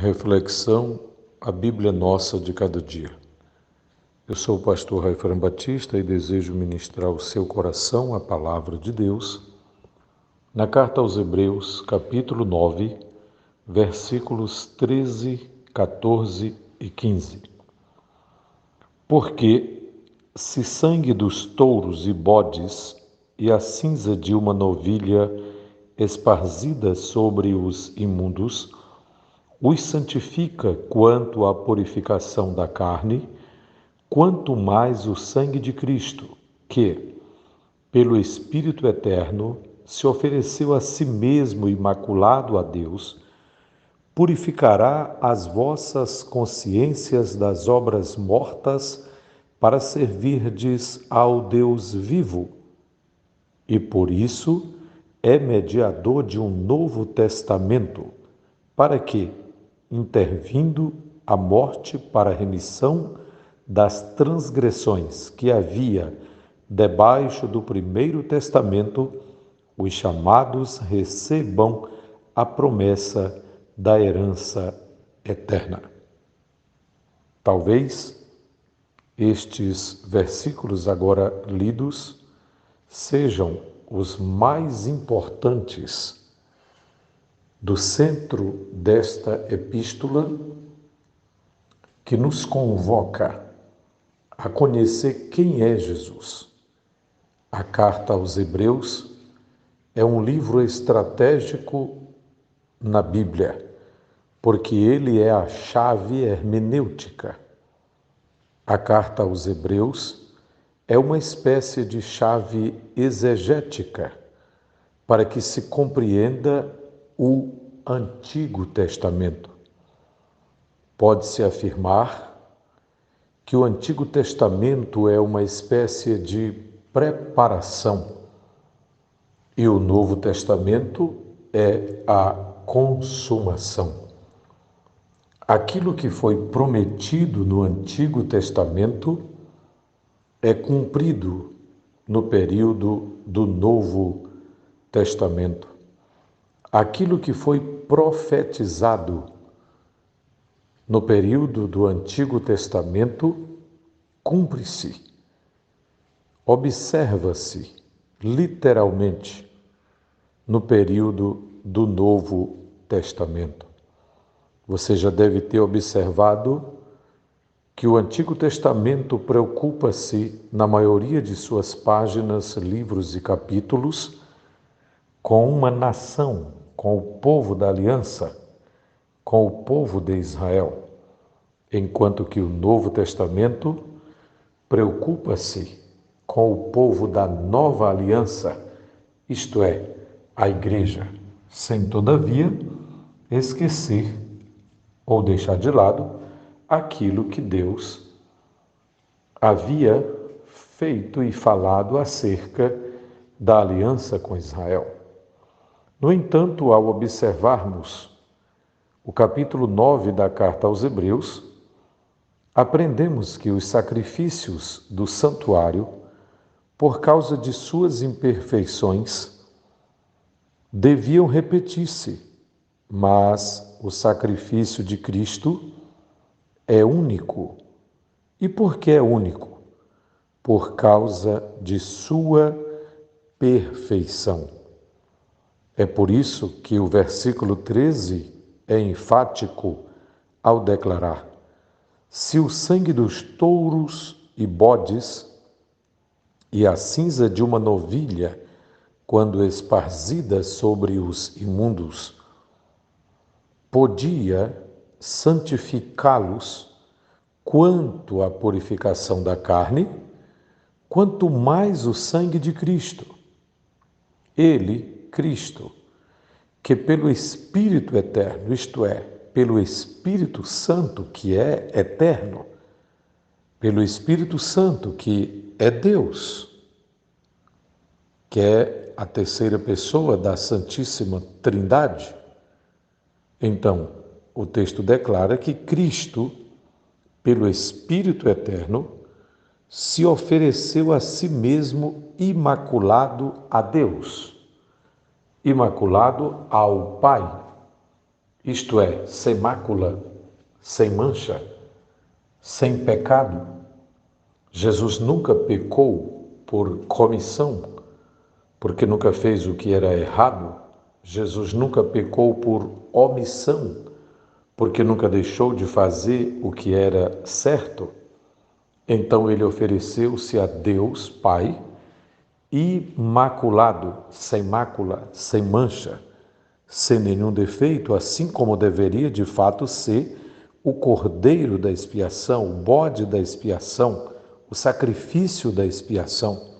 Reflexão, a Bíblia Nossa de cada dia. Eu sou o pastor Raifran Batista e desejo ministrar ao seu coração a palavra de Deus na carta aos Hebreus, capítulo 9, versículos 13, 14 e 15. Porque se sangue dos touros e bodes e a cinza de uma novilha esparzida sobre os imundos os santifica quanto à purificação da carne, quanto mais o sangue de Cristo, que, pelo Espírito Eterno, se ofereceu a si mesmo imaculado a Deus, purificará as vossas consciências das obras mortas para servirdes ao Deus vivo. E por isso é mediador de um novo testamento, para que, intervindo a morte para a remissão das transgressões que havia debaixo do primeiro testamento, os chamados recebam a promessa da herança eterna. Talvez estes versículos agora lidos sejam os mais importantes do centro desta epístola, que nos convoca a conhecer quem é Jesus. A carta aos Hebreus é um livro estratégico na Bíblia, porque ele é a chave hermenêutica. A carta aos Hebreus é uma espécie de chave exegética para que se compreenda o Antigo Testamento. Pode-se afirmar que o Antigo Testamento é uma espécie de preparação e o Novo Testamento é a consumação. Aquilo que foi prometido no Antigo Testamento é cumprido no período do Novo Testamento. Aquilo que foi profetizado no período do Antigo Testamento cumpre-se, observa-se literalmente no período do Novo Testamento. Você já deve ter observado que o Antigo Testamento preocupa-se, na maioria de suas páginas, livros e capítulos, com uma nação, com o povo da aliança, com o povo de Israel, enquanto que o Novo Testamento preocupa-se com o povo da nova aliança, isto é, a igreja, sem todavia esquecer ou deixar de lado aquilo que Deus havia feito e falado acerca da aliança com Israel. No entanto, ao observarmos o capítulo 9 da carta aos Hebreus, aprendemos que os sacrifícios do santuário, por causa de suas imperfeições, deviam repetir-se, mas o sacrifício de Cristo é único. E por que é único? Por causa de sua perfeição. É por isso que o versículo 13 é enfático ao declarar: se o sangue dos touros e bodes e a cinza de uma novilha, quando esparzida sobre os imundos, podia santificá-los quanto à purificação da carne, quanto mais o sangue de Cristo. Ele, Cristo, que pelo Espírito Eterno, isto é, pelo Espírito Santo que é eterno, pelo Espírito Santo que é Deus, que é a terceira pessoa da Santíssima Trindade. Então, o texto declara que Cristo, pelo Espírito Eterno, se ofereceu a si mesmo imaculado a Deus, imaculado ao Pai. isto é, sem mácula, sem mancha, sem pecado. Jesus nunca pecou por comissão, porque nunca fez o que era errado. Jesus nunca pecou por omissão, porque nunca deixou de fazer o que era certo. Então ele ofereceu-se a Deus Pai, imaculado, sem mácula, sem mancha, sem nenhum defeito, assim como deveria de fato ser o cordeiro da expiação, o bode da expiação, o sacrifício da expiação.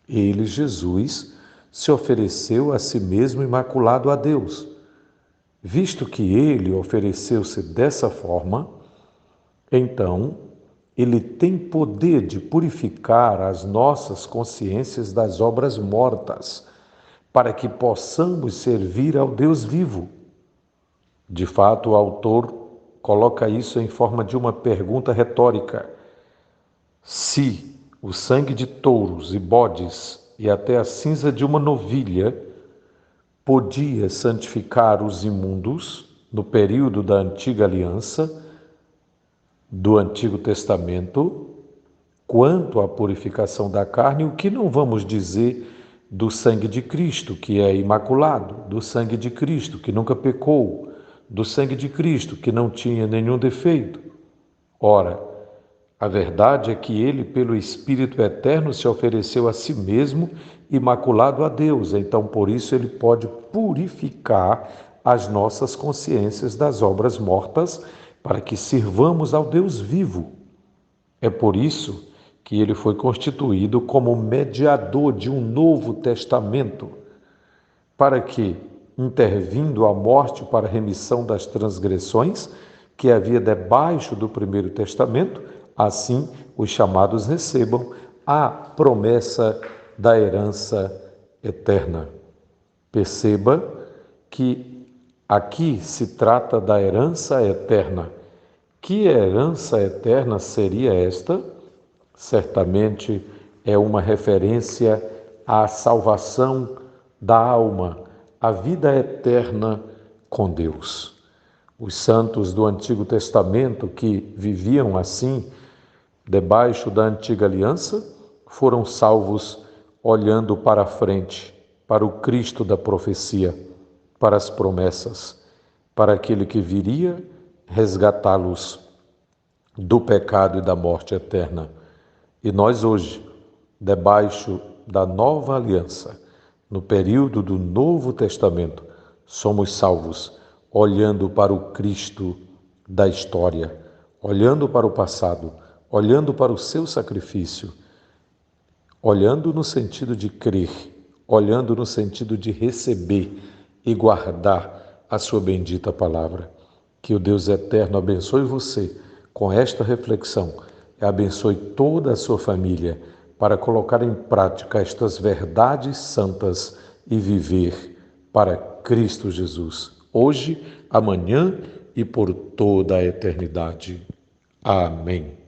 Ele, Jesus, se ofereceu a si mesmo imaculado a Deus. Visto que ele ofereceu-se dessa forma, então ele tem poder de purificar as nossas consciências das obras mortas, para que possamos servir ao Deus vivo. De fato, o autor coloca isso em forma de uma pergunta retórica. Se o sangue de touros e bodes e até a cinza de uma novilha podia santificar os imundos no período da antiga aliança, do Antigo Testamento, quanto à purificação da carne, o que não vamos dizer do sangue de Cristo, que é imaculado, do sangue de Cristo, que nunca pecou, do sangue de Cristo, que não tinha nenhum defeito? Ora, a verdade é que ele, pelo Espírito Eterno, se ofereceu a si mesmo imaculado a Deus. Então, por isso, ele pode purificar as nossas consciências das obras mortas, para que sirvamos ao Deus vivo. É por isso que ele foi constituído como mediador de um novo testamento, para que, intervindo a morte para a remissão das transgressões que havia debaixo do primeiro testamento, assim os chamados recebam a promessa da herança eterna. Perceba que aqui se trata da herança eterna. Que herança eterna seria esta? Certamente é uma referência à salvação da alma, à vida eterna com Deus. Os santos do Antigo Testamento que viviam assim, debaixo da antiga aliança, foram salvos olhando para a frente, para o Cristo da profecia, para as promessas, para aquele que viria resgatá-los do pecado e da morte eterna. E nós hoje, debaixo da nova aliança, no período do Novo Testamento, somos salvos olhando para o Cristo da história, olhando para o passado, olhando para o seu sacrifício, olhando no sentido de crer, olhando no sentido de receber e guardar a sua bendita palavra. Que o Deus eterno abençoe você com esta reflexão e abençoe toda a sua família para colocar em prática estas verdades santas e viver para Cristo Jesus, hoje, amanhã e por toda a eternidade. Amém.